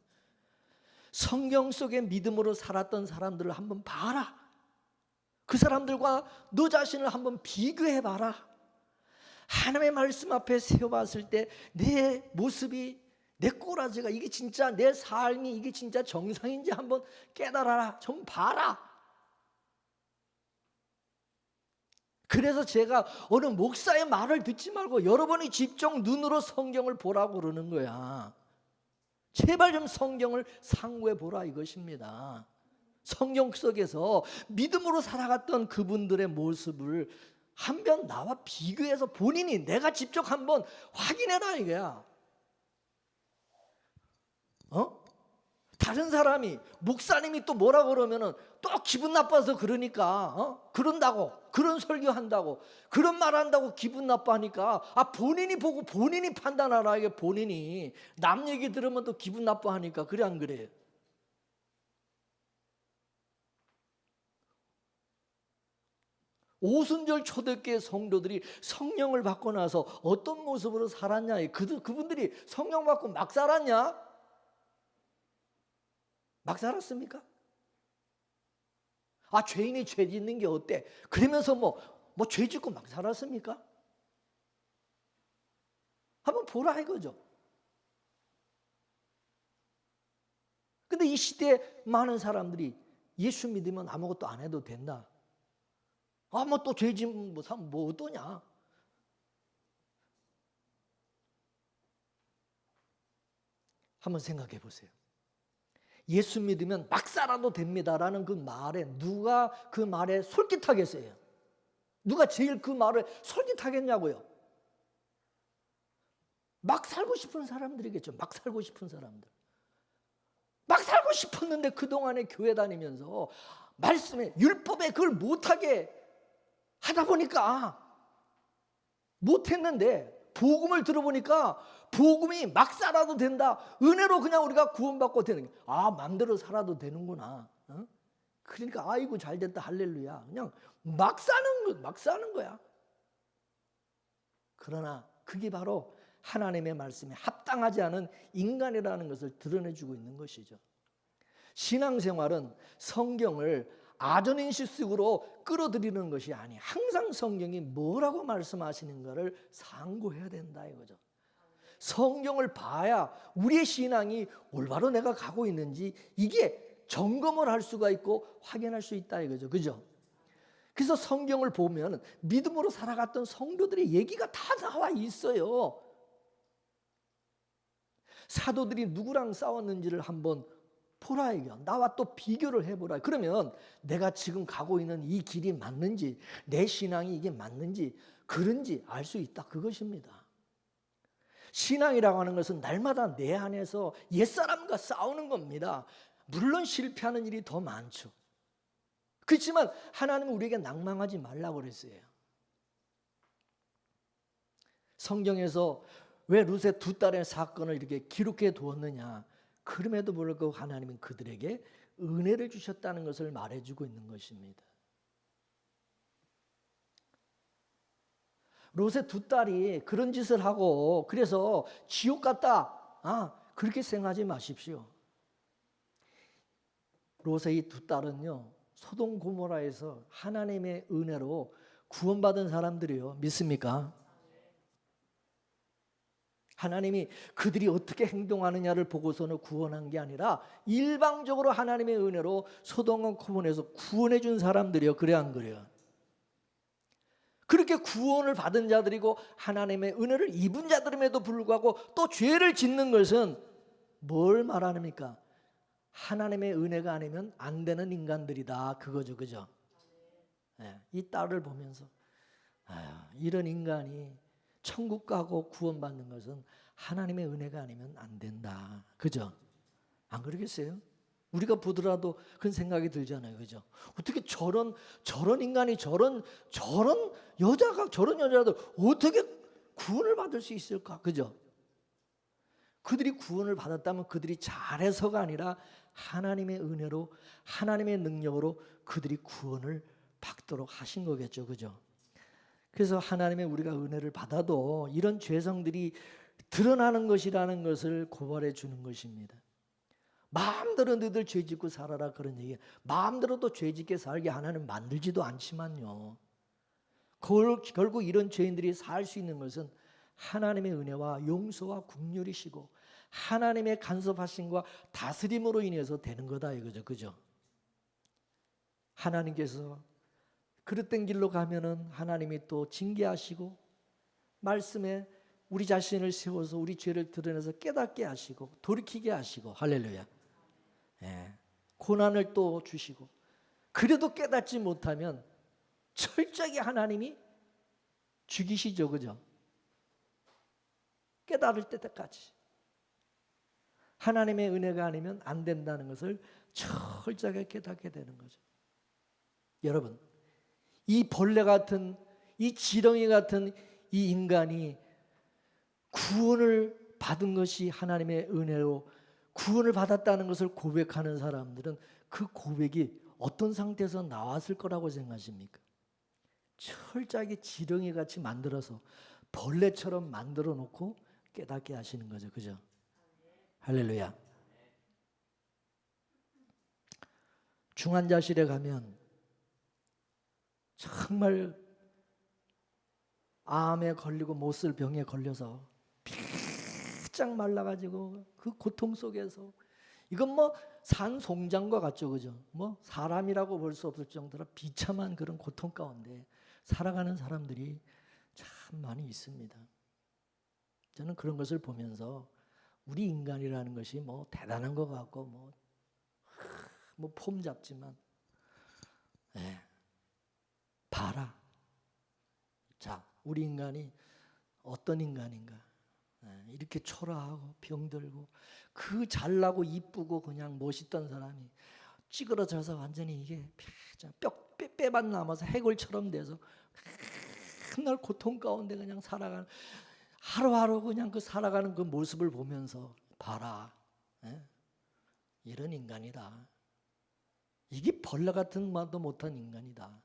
성경 속에 믿음으로 살았던 사람들을 한번 봐라. 그 사람들과 너 자신을 한번 비교해봐라. 하나님의 말씀 앞에 세워봤을 때 내 모습이 내 꼬라지가 이게 진짜 내 삶이 이게 진짜 정상인지 한번 깨달아라. 좀 봐라. 그래서 제가 어느 목사의 말을 듣지 말고 여러분이 직접 눈으로 성경을 보라고 그러는 거야. 제발 좀 성경을 상고해 보라 이것입니다. 성경 속에서 믿음으로 살아갔던 그분들의 모습을 한번 나와 비교해서 본인이 내가 직접 한번 확인해라 이거야. 다른 사람이 목사님이 또 뭐라 그러면은 또 기분 나빠서 그러니까 그런다고 그런 설교한다고 그런 말한다고 기분 나빠하니까 본인이 보고 본인이 판단하라. 이게 본인이 남 얘기 들으면 또 기분 나빠하니까 그래 안 그래요? 오순절 초대교회 성도들이 성령을 받고 나서 어떤 모습으로 살았냐? 그분들이 성령 받고 막 살았냐? 막 살았습니까? 아, 죄인이 죄 짓는 게 어때? 그러면서 죄 짓고 막 살았습니까? 한번 보라 이거죠. 근데 이 시대에 많은 사람들이 예수 믿으면 아무것도 안 해도 된다. 아, 또 죄 짓면 어떠냐? 한번 생각해 보세요. 예수 믿으면 막 살아도 됩니다라는 그 말에 누가 그 말에 솔깃하겠어요? 누가 제일 그 말을 솔깃하겠냐고요? 막 살고 싶은 사람들이겠죠. 막 살고 싶은 사람들. 막 살고 싶었는데 그동안에 교회 다니면서 말씀에 율법에 그걸 못하게 하다 보니까 못했는데 복음을 들어보니까 복음이 막 살아도 된다. 은혜로 그냥 우리가 구원받고 되는 게, 아, 마음대로 살아도 되는구나. 그러니까 아이고 잘됐다 할렐루야. 그냥 막 사는 거야. 그러나 그게 바로 하나님의 말씀에 합당하지 않은 인간이라는 것을 드러내주고 있는 것이죠. 신앙생활은 성경을 아전인식으로 끌어들이는 것이 아니, 항상 성경이 뭐라고 말씀하시는가를 상고해야 된다 이거죠. 성경을 봐야 우리의 신앙이 올바로 내가 가고 있는지 이게 점검을 할 수가 있고 확인할 수 있다 이거죠. 그죠? 그래서 성경을 보면 믿음으로 살아갔던 성도들의 얘기가 다 나와 있어요. 사도들이 누구랑 싸웠는지를 한번 보라 이겨. 나와 또 비교를 해보라. 그러면 내가 지금 가고 있는 이 길이 맞는지, 내 신앙이 이게 맞는지, 그런지 알 수 있다. 그것입니다. 신앙이라고 하는 것은 날마다 내 안에서 옛사람과 싸우는 겁니다. 물론 실패하는 일이 더 많죠. 그렇지만 하나님은 우리에게 낭망하지 말라고 그랬어요. 성경에서 왜 룻의 두 딸의 사건을 이렇게 기록해 두었느냐? 그럼에도 불구하고 하나님은 그들에게 은혜를 주셨다는 것을 말해주고 있는 것입니다. 롯의 두 딸이 그런 짓을 하고 그래서 지옥 갔다. 그렇게 생각하지 마십시오. 롯의 이 두 딸은요, 소돔 고모라에서 하나님의 은혜로 구원받은 사람들이요. 믿습니까? 하나님이 그들이 어떻게 행동하느냐를 보고서는 구원한 게 아니라 일방적으로 하나님의 은혜로 소돔과 고모라에서 구원해 준 사람들이요. 그래 안 그래요? 그렇게 구원을 받은 자들이고 하나님의 은혜를 입은 자들임에도 불구하고 또 죄를 짓는 것은 뭘 말합니까? 하나님의 은혜가 아니면 안 되는 인간들이다. 그거죠. 그죠? 네, 이 딸을 보면서 이런 인간이 천국 가고 구원받는 것은 하나님의 은혜가 아니면 안 된다. 그죠? 안 그러겠어요? 우리가 보더라도 그런 생각이 들잖아요. 그죠? 어떻게 저런 인간이 저런 여자가 저런 여자들 어떻게 구원을 받을 수 있을까? 그죠? 그들이 구원을 받았다면 그들이 잘해서가 아니라 하나님의 은혜로 하나님의 능력으로 그들이 구원을 받도록 하신 거겠죠. 그죠? 그래서 하나님의 우리가 은혜를 받아도 이런 죄성들이 드러나는 것이라는 것을 고발해 주는 것입니다. 마음대로 너희들 죄짓고 살아라 그런 얘기예요. 마음대로 또 죄짓게 살게 하나님 만들지도 않지만요. 결국 이런 죄인들이 살 수 있는 것은 하나님의 은혜와 용서와 긍휼이시고 하나님의 간섭하심과 다스림으로 인해서 되는 거다 이거죠. 그죠? 하나님께서 그릇된 길로 가면은 하나님이 또 징계하시고 말씀에 우리 자신을 세워서 우리 죄를 드러내서 깨닫게 하시고 돌이키게 하시고 할렐루야. 고난을 또 주시고 그래도 깨닫지 못하면 철저하게 하나님이 죽이시죠. 그죠? 깨달을 때까지 하나님의 은혜가 아니면 안 된다는 것을 철저하게 깨닫게 되는 거죠. 여러분, 이 벌레 같은 이 지렁이 같은 이 인간이 구원을 받은 것이 하나님의 은혜로 구원을 받았다는 것을 고백하는 사람들은 그 고백이 어떤 상태에서 나왔을 거라고 생각하십니까? 철저하게 지렁이 같이 만들어서 벌레처럼 만들어 놓고 깨닫게 하시는 거죠. 그죠? 할렐루야. 중환자실에 가면 정말 암에 걸리고 못 쓸 병에 걸려서 피짝 말라가지고 그 고통 속에서, 이건 뭐 산송장과 같죠. 그죠? 뭐 사람이라고 볼 수 없을 정도로 비참한 그런 고통 가운데 살아가는 사람들이 참 많이 있습니다. 저는 그런 것을 보면서 우리 인간이라는 것이 뭐 대단한 것 같고 뭐 폼 잡지만, 봐라. 자, 우리 인간이 어떤 인간인가? 이렇게 초라하고 병들고 그 잘나고 이쁘고 그냥 멋있던 사람이 찌그러져서 완전히 이게 뼈만 남아서 해골처럼 돼서 맨날 고통 가운데 그냥 살아가는, 하루하루 그냥 그 살아가는 그 모습을 보면서 봐라. 이런 인간이다. 이게 벌레 같은 말도 못한 인간이다.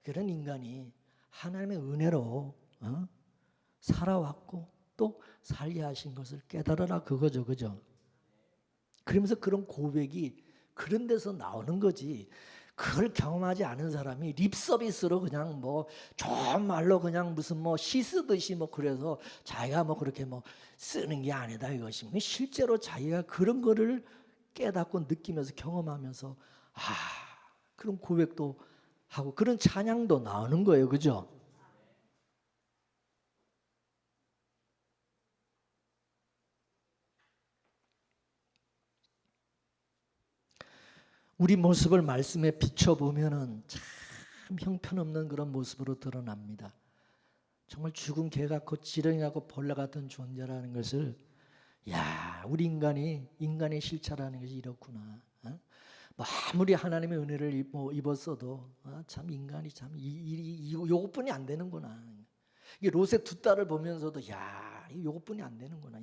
그런 인간이 하나님의 은혜로 살아왔고 또 살게 하신 것을 깨달아라, 그거죠. 그죠? 그러면서 그런 고백이 그런 데서 나오는 거지, 그걸 경험하지 않은 사람이 립서비스로 그냥 뭐 좋은 말로 그냥 무슨 뭐 시 쓰듯이 뭐 그래서 자기가 뭐 그렇게 뭐 쓰는 게 아니다 이것이, 실제로 자기가 그런 거를 깨닫고 느끼면서 경험하면서 그런 고백도 하고 그런 찬양도 나오는 거예요. 그죠? 우리 모습을 말씀에 비춰보면은 참 형편없는 그런 모습으로 드러납니다. 정말 죽은 개 같고 지렁이 같고 벌레 같은 존재라는 것을, 우리 인간의 실체라는 것이 이렇구나. 뭐 아무리 하나님의 은혜를 입었어도 참 인간이 참 요것뿐이 안 되는구나. 이게 롯의 두 딸을 보면서도 요것뿐이 안 되는구나.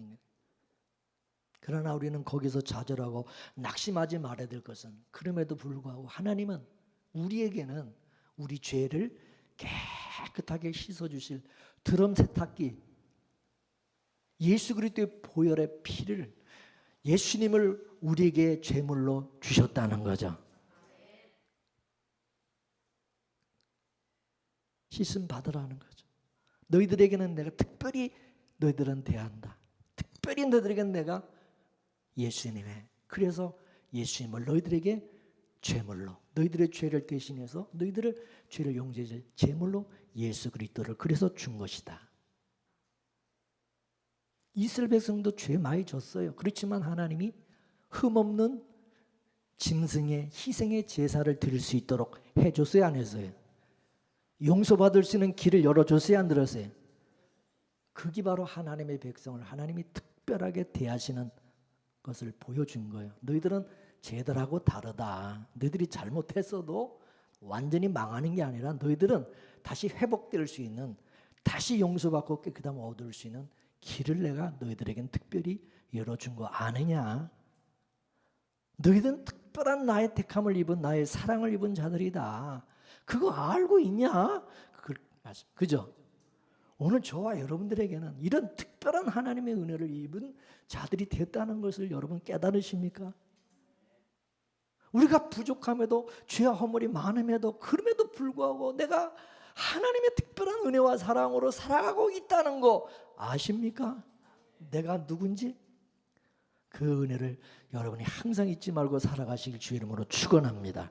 그러나 우리는 거기서 좌절하고 낙심하지 말아야 될 것은, 그럼에도 불구하고 하나님은 우리에게는 우리 죄를 깨끗하게 씻어주실 드럼 세탁기, 예수 그리스도의 보혈의 피를, 예수님을 우리에게 제물로 주셨다는 거죠. 씻음 받으라는 거죠. 너희들에게는 내가 특별히 너희들은 대한다. 특별히 너희들에게는 내가 예수님의, 그래서 예수님을 너희들에게 제물로, 너희들의 죄를 대신해서 너희들의 죄를 용서해 제물로 예수 그리스도를 그래서 준 것이다. 이스라엘 백성도 죄 많이 졌어요. 그렇지만 하나님이 흠없는 짐승의 희생의 제사를 드릴 수 있도록 해줬어요, 안 했어요? 용서받을 수 있는 길을 열어줬어요, 안 들었어요? 그게 바로 하나님의 백성을 하나님이 특별하게 대하시는 것을 보여준 거예요. 너희들은 쟤들하고 다르다. 너희들이 잘못했어도 완전히 망하는 게 아니라 너희들은 다시 회복될 수 있는, 다시 용서받고 깨끗함 얻을 수 있는 길을 내가 너희들에겐 특별히 열어준 거 아느냐? 너희들은 특별한 나의 택함을 입은, 나의 사랑을 입은 자들이다. 그거 알고 있냐? 그죠? 오늘 저와 여러분들에게는 이런 특별한 하나님의 은혜를 입은 자들이 됐다는 것을 여러분 깨달으십니까? 우리가 부족함에도, 죄와 허물이 많음에도, 그럼에도 불구하고 내가 하나님의 특별한 은혜와 사랑으로 살아가고 있다는 거 아십니까? 내가 누군지? 그 은혜를 여러분이 항상 잊지 말고 살아가시길 주의 이름으로 축원합니다.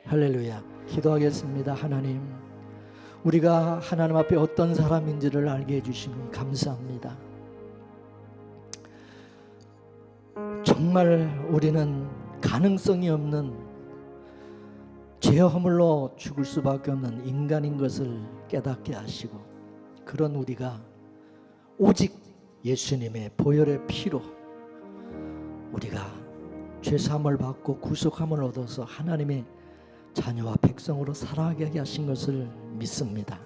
할렐루야. 기도하겠습니다. 하나님, 우리가 하나님 앞에 어떤 사람인지를 알게 해주시니 감사합니다. 정말 우리는 가능성이 없는, 죄와 허물로 죽을 수밖에 없는 인간인 것을 깨닫게 하시고, 그런 우리가 오직 예수님의 보혈의 피로 우리가 죄사함을 받고 구속함을 얻어서 하나님의 자녀와 백성으로 살아가게 하신 것을 믿습니다.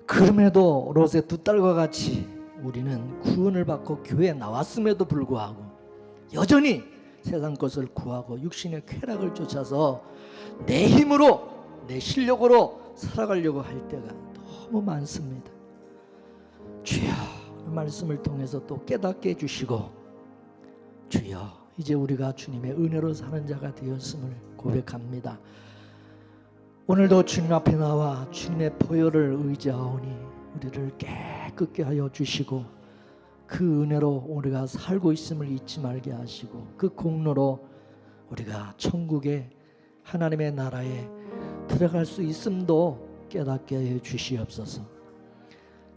그럼에도 롯의 두 딸과 같이 우리는 구원을 받고 교회에 나왔음에도 불구하고 여전히 세상 것을 구하고 육신의 쾌락을 쫓아서 내 힘으로, 내 실력으로 살아가려고 할 때가 너무 많습니다. 주여, 말씀을 통해서 또 깨닫게 해주시고, 주여, 이제 우리가 주님의 은혜로 사는 자가 되었음을 고백합니다. 오늘도 주님 앞에 나와 주님의 보혈을 의지하오니 우리를 깨끗게 하여 주시고, 그 은혜로 우리가 살고 있음을 잊지 말게 하시고, 그 공로로 우리가 천국의 하나님의 나라에 들어갈 수 있음도 깨닫게 해 주시옵소서.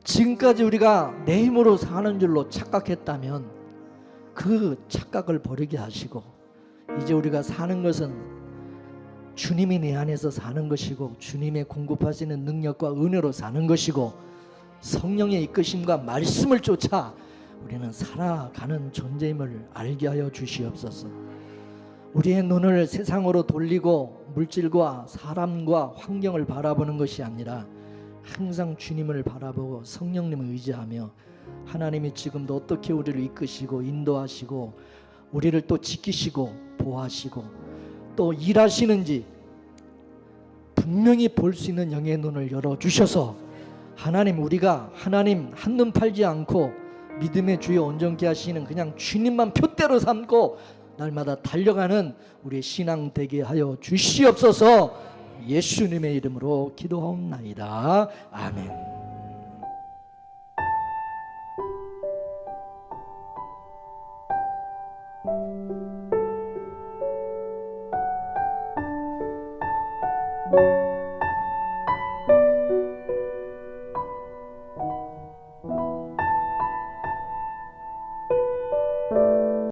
지금까지 우리가 내 힘으로 사는 줄로 착각했다면 그 착각을 버리게 하시고, 이제 우리가 사는 것은 주님이 내 안에서 사는 것이고, 주님의 공급하시는 능력과 은혜로 사는 것이고, 성령의 이끄심과 말씀을 쫓아 우리는 살아가는 존재임을 알게 하여 주시옵소서. 우리의 눈을 세상으로 돌리고 물질과 사람과 환경을 바라보는 것이 아니라 항상 주님을 바라보고 성령님을 의지하며, 하나님이 지금도 어떻게 우리를 이끄시고 인도하시고 우리를 또 지키시고 보호하시고 또 일하시는지 분명히 볼 수 있는 영의 눈을 열어주셔서, 하나님, 우리가 하나님 한눈 팔지 않고 믿음의 주여 온전케 하시는 그냥 주님만 표대로 삼고 날마다 달려가는 우리의 신앙 되게 하여 주시옵소서. 예수님의 이름으로 기도하옵나이다. 아멘.